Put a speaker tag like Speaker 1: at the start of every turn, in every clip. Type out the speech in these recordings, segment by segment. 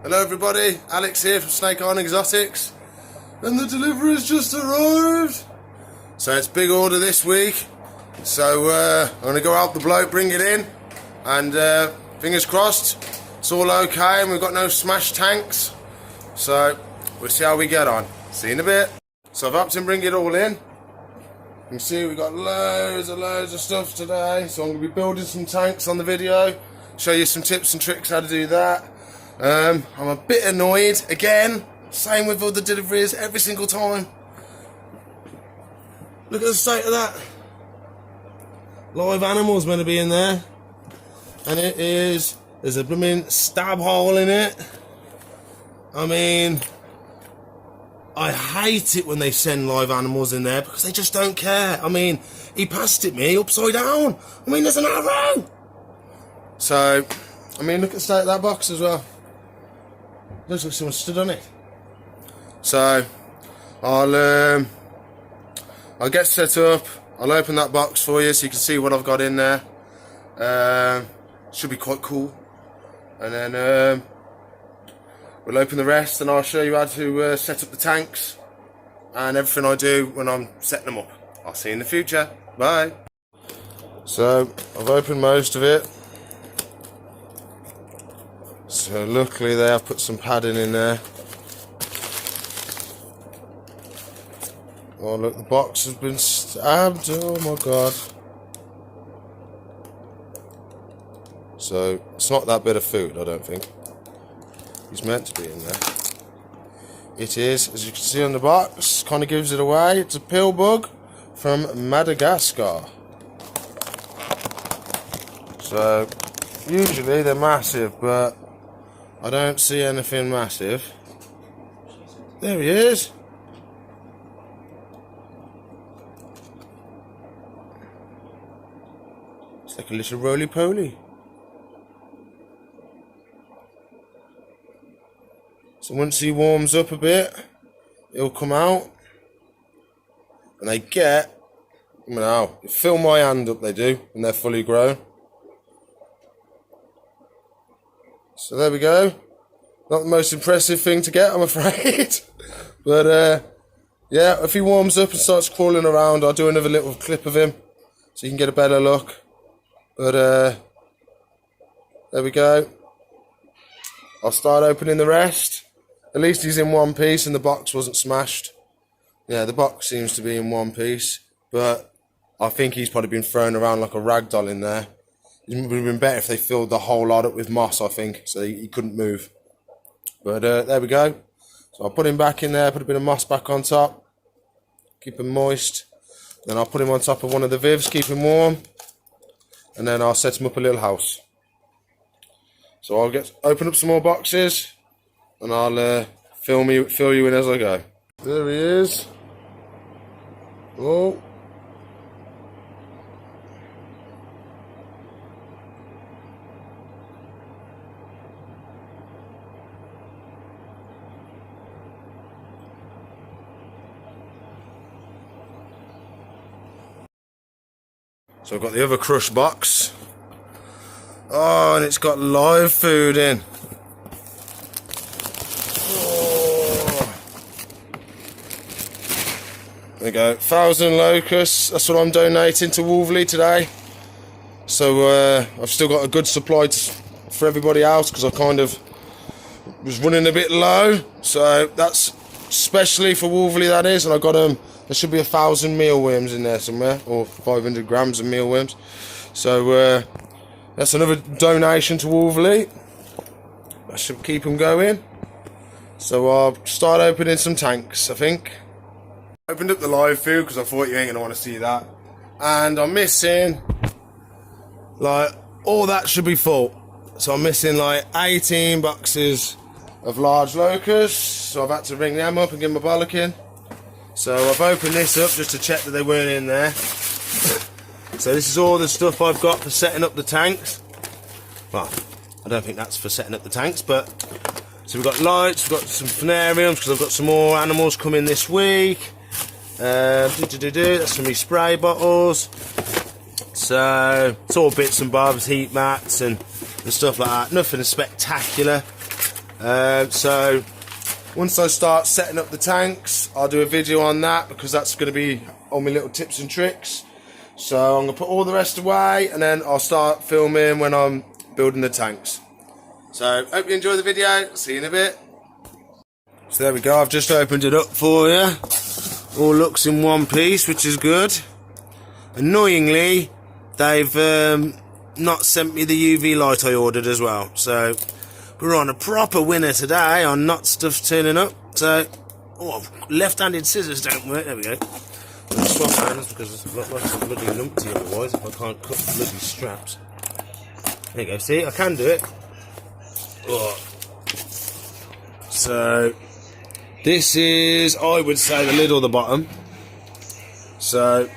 Speaker 1: Hello everybody, Alex here from Snake Island Exotics, and the delivery's just arrived. So it's big order this week, so I'm going to go help the bloke bring it in, and fingers crossed it's all okay and we've got no smashed tanks, so we'll see how we get on. See you in a bit. So I've helped him bring it all in. You can see we've got loads of stuff today, so I'm going to be building some tanks on the video, show you some tips and tricks how to do that. I'm a bit annoyed, again, same with all the deliveries, every single time. Look at the state of that. Live animals meant to be in there. And there's a blooming stab hole in it. I mean, I hate it when they send live animals in there because they just don't care. I mean, he passed it me upside down. I mean, there's an arrow. So, I mean, look at the state of that box as well. Looks like someone stood on it. So I'll get set up. I'll open that box for you so you can see what I've got in there. Should be quite cool. And then we'll open the rest, and I'll show you how to set up the tanks and everything I do when I'm setting them up. I'll see you in the future. Bye. So I've opened most of it. So luckily they have put some padding in there. Oh look, the box has been stabbed, oh my god. So it's not that bit of food, I don't think. He's meant to be in there. It is, as you can see on the box, kind of gives it away. It's a pill bug from Madagascar. So usually they're massive, but I don't see anything massive. There he is. It's like a little roly-poly. So once he warms up a bit, he'll come out. And they get, you know, they fill my hand up, they do, when they're fully grown. So there we go. Not the most impressive thing to get, I'm afraid. But yeah, if he warms up and starts crawling around, I'll do another little clip of him so you can get a better look. But there we go. I'll start opening the rest. At least he's in one piece and the box wasn't smashed. Yeah, the box seems to be in one piece, but I think he's probably been thrown around like a rag doll in there. It would have been better if they filled the whole lot up with moss, I think, so he couldn't move. But there we go. So I'll put him back in there, put a bit of moss back on top, keep him moist. Then I'll put him on top of one of the Vivs, keep him warm. And then I'll set him up a little house. So I'll open up some more boxes, and I'll fill you in as I go. There he is. Oh. So I've got the other crush box. Oh, and it's got live food in. Oh. There we go, 1,000 locusts. That's what I'm donating to Wolverley today. So I've still got a good supply for everybody else because I kind of was running a bit low. So that's especially for Wolverley, that is. And I got there should be 1,000 mealworms in there somewhere, or 500 grams of mealworms. So that's another donation to Wolverley. That should keep them going. So I'll start opening some tanks, I think. Opened up the live food because I thought you ain't gonna want to see that. And I'm missing, like, all that should be full. So I'm missing like 18 boxes of large locusts. So I've had to ring them up and give them a bollocking. So I've opened this up just to check that they weren't in there. So this is all the stuff I've got for setting up the tanks. Well, I don't think that's for setting up the tanks, but so we've got lights, we've got some planariums because I've got some more animals coming this week. That's some of my spray bottles. So it's all bits and bobs, heat mats and stuff like that. Nothing spectacular. So once I start setting up the tanks, I'll do a video on that, because that's going to be on my little tips and tricks. So I'm going to put all the rest away, and then I'll start filming when I'm building the tanks. So hope you enjoy the video. See you in a bit. So there we go, I've just opened it up for you. All looks in one piece, which is good. Annoyingly, they've not sent me the UV light I ordered as well. So we're on a proper winner today on not stuff turning up. So, left-handed scissors don't work. There we go. I'll swap hands because it's like a bloody numpty otherwise if I can't cut the bloody straps. There you go, see, I can do it. Oh. So, this is, I would say, the lid or the bottom. So,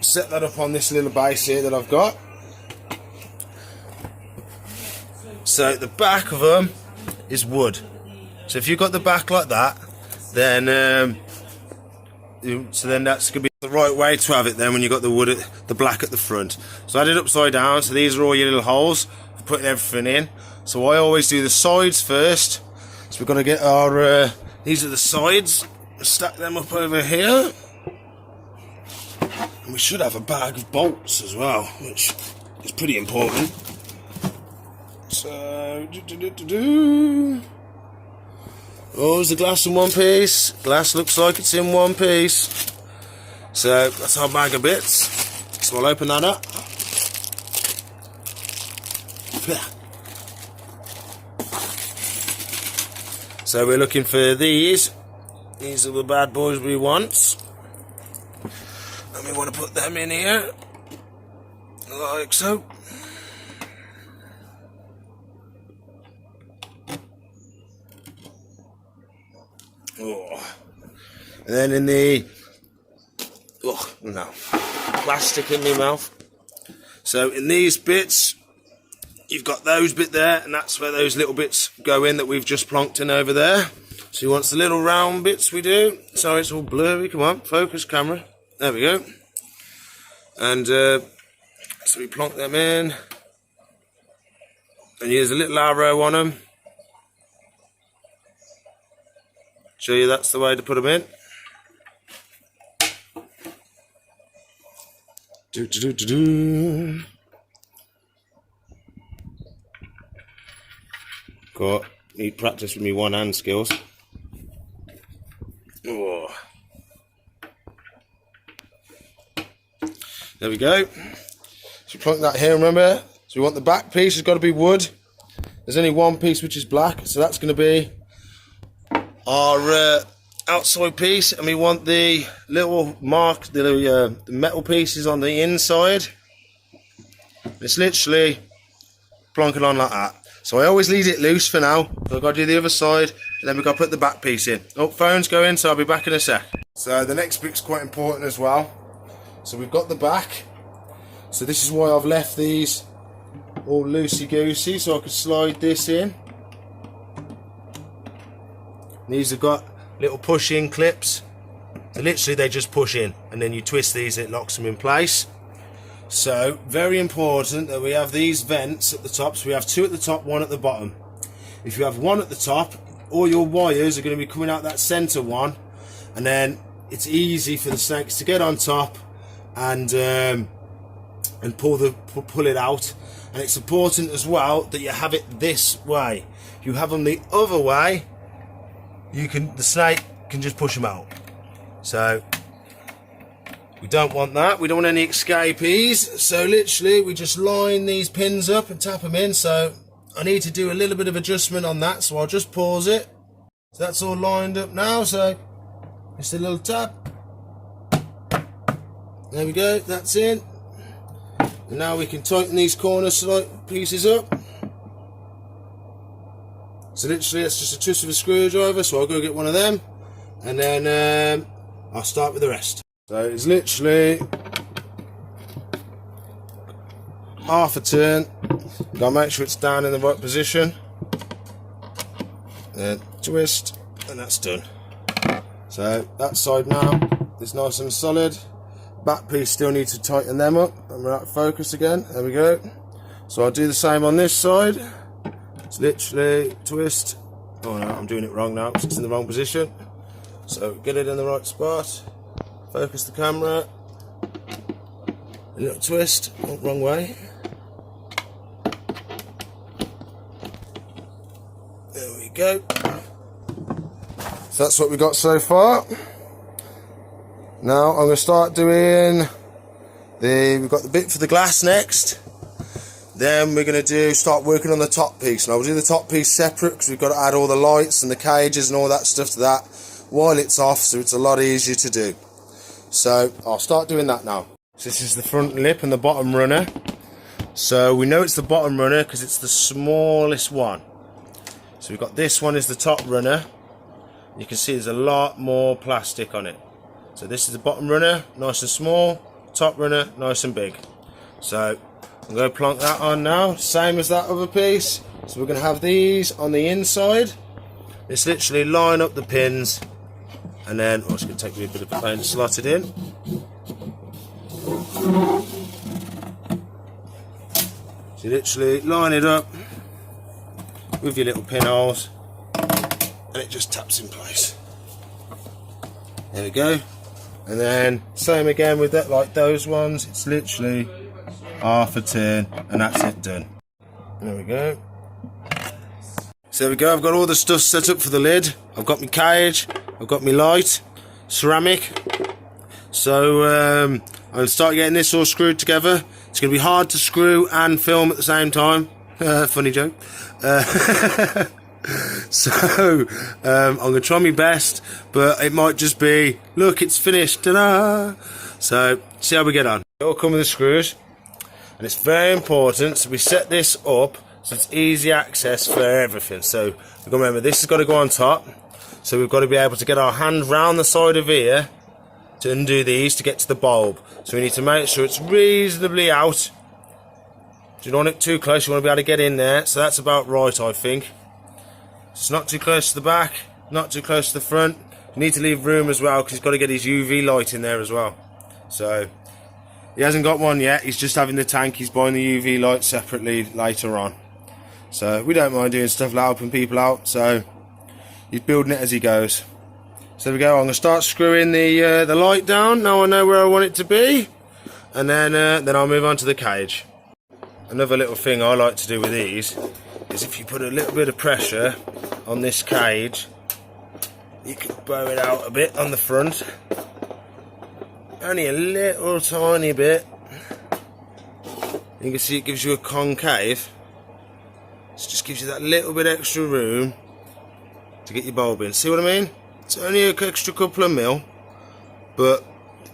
Speaker 1: set that up on this little base here that I've got. So, the back of them is wood. So, if you've got the back like that, then that's going to be the right way to have it then when you've got the wood, the black at the front. So, I did it upside down, so these are all your little holes for putting everything in. So, I always do the sides first. So, we're going to get our, these are the sides, stack them up over here. And we should have a bag of bolts as well, which is pretty important. So, oh, is the glass in one piece? Glass looks like it's in one piece. So, that's our bag of bits. So, I'll open that up. So, we're looking for these. These are the bad boys we want. And we want to put them in here. Like so. Oh. And then in the plastic in my mouth. So in these bits, you've got those bit there, and that's where those little bits go in that we've just plonked in over there. So you want the little round bits we do. Sorry, it's all blurry. Come on, focus camera. There we go. And so we plonk them in, and use a little arrow on them. Show you that's the way to put them in. Need practice with me one hand skills. Oh. There we go. So we plonk that here, remember? So we want the back piece has got to be wood. There's only one piece which is black, so that's going to be our outside piece, and we want the little mark, the metal pieces on the inside. It's literally plonking on like that. So I always leave it loose for now. So I've got to do the other side, and then we've got to put the back piece in. Oh, phone's going, so I'll be back in a sec. So the next bit's quite important as well. So we've got the back. So this is why I've left these all loosey-goosey, so I could slide this in. These have got little push-in clips. So literally they just push in, and then you twist these, it locks them in place. So very important that we have these vents at the top. So we have two at the top, one at the bottom. If you have one at the top, all your wires are going to be coming out that center one, and then it's easy for the snakes to get on top and pull it out. And it's important as well that you have it this way. If you have them the other way, the snake can just push them out. So we don't want that. We don't want any escapees. So literally we just line these pins up and tap them in. So I need to do a little bit of adjustment on that, so I'll just pause it. So that's all lined up now. So just a little tap. There we go, that's in. And now we can tighten these corner pieces up. So literally it's just a twist of a screwdriver, so I'll go get one of them, and then I'll start with the rest. So it's literally half a turn. Gotta make sure it's down in the right position. Then twist, and that's done. So that side now is nice and solid. Back piece still needs to tighten them up, and we're out of focus again. There we go. So I'll do the same on this side. It's literally twist, Oh no, I'm doing it wrong now because it's in the wrong position. So get it in the right spot, focus the camera, a little twist, oh, wrong way. There we go. So that's what we got so far. Now I'm going to start doing we've got the bit for the glass next. Then we're going to start working on the top piece. Now we'll do the top piece separate because we've got to add all the lights and the cages and all that stuff to that while it's off, so it's a lot easier to do. So I'll start doing that now. So this is the front lip and the bottom runner. So we know it's the bottom runner because it's the smallest one. So we've got this one is the top runner. You can see there's a lot more plastic on it. So this is the bottom runner, nice and small. Top runner, nice and big. So I'm going to plonk that on now, same as that other piece. So we're going to have these on the inside. It's literally line up the pins, and then it's going to take me a bit of paint to slot it in. So you literally line it up with your little pinholes, and it just taps in place. There we go. And then same again with that, like those ones. It's literally half a turn, and that's it done. There we go. So there we go. I've got all the stuff set up for the lid. I've got my cage. I've got my light, ceramic. So I'm going to start getting this all screwed together. It's going to be hard to screw and film at the same time. Funny joke. So I'm going to try my best, but it might just be, look, it's finished, ta-da! So see how we get on. It all come with the screws, and it's very important so we set this up so it's easy access for everything. So we've got to remember, this has got to go on top, so we've got to be able to get our hand round the side of here to undo these to get to the bulb. So we need to make sure it's reasonably out. You don't want it too close, you want to be able to get in there. So that's about right, I think. It's not too close to the back, not too close to the front. You need to leave room as well because he's got to get his UV light in there as well. So he hasn't got one yet, he's just having the tank. He's buying the UV light separately later on. So we don't mind doing stuff like helping people out, so he's building it as he goes. So there we go. I'm going to start screwing the light down. Now I know where I want it to be, and then I'll move on to the cage. Another little thing I like to do with these is if you put a little bit of pressure on this cage, you can bow it out a bit on the front. Only a little tiny bit. You can see it gives you a concave. It just gives you that little bit extra room to get your bulb in. See what I mean? It's only an extra couple of mil, but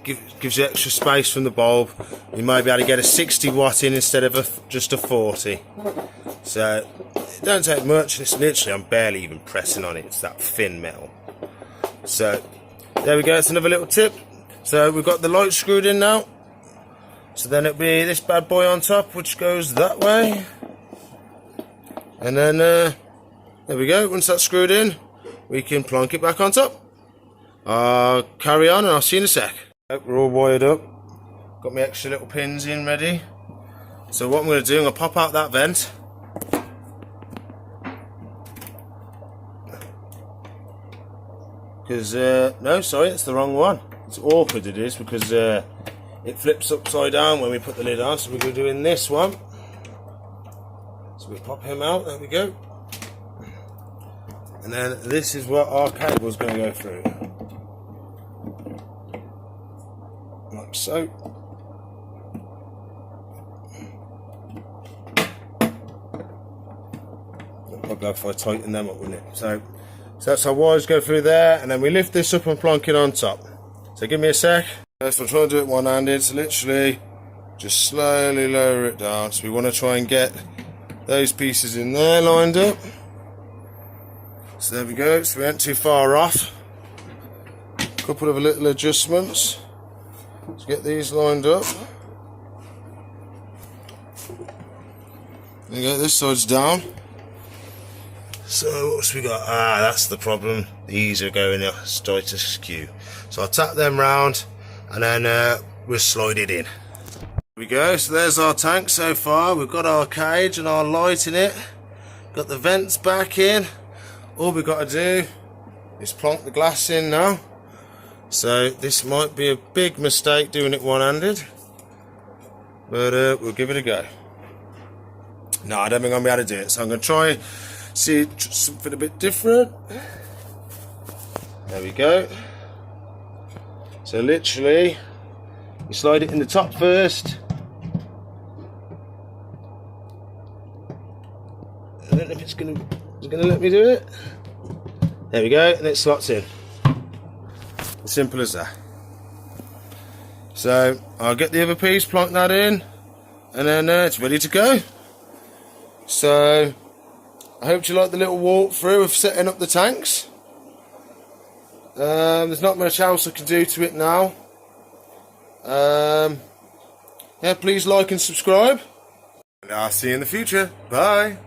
Speaker 1: gives you extra space from the bulb. You might be able to get a 60 watt in instead of just a 40. So it don't take much. It's literally, I'm barely even pressing on it. It's that thin metal. So there we go. It's another little tip. So we've got the light screwed in now. So then it'll be this bad boy on top, which goes that way. And then there we go. Once that's screwed in, we can plonk it back on top. I'll carry on and I'll see you in a sec. We're all wired up. Got my extra little pins in ready. So what I'm going to do, I'm going to pop out that vent. Because, no, sorry, it's the wrong one. It's awkward it is because it flips upside down when we put the lid on. So we're going to do in this one. So we pop him out, there we go. And then this is what our cable's going to go through. Like so. I'll go if I tighten them up, wouldn't it? So that's our wires go through there, and then we lift this up and plonk it on top. So give me a sec. If I'm trying to do it one-handed, so literally just slowly lower it down. So we want to try and get those pieces in there lined up. So there we go, so we weren't too far off. A couple of little adjustments to get these lined up. There you go, this side's down. So what's we got? That's the problem. These are going straight askew. So I'll tap them round and then we'll slide it in. There we go, so there's our tank so far. We've got our cage and our light in it. Got the vents back in. all we've got to do is plonk the glass in now. So this might be a big mistake doing it one-handed, but we'll give it a go. No, I don't think I'm going to be able to do it, so I'm going to try see something a bit different. There we go. So literally, you slide it in the top first. I don't know if it's going to let me do it. There we go, and it slots in. As simple as that. So I'll get the other piece, plonk that in, and then it's ready to go. So I hope you like the little walkthrough of setting up the tanks. There's not much else I can do to it now. Yeah, please like and subscribe, and I'll see you in the future. Bye.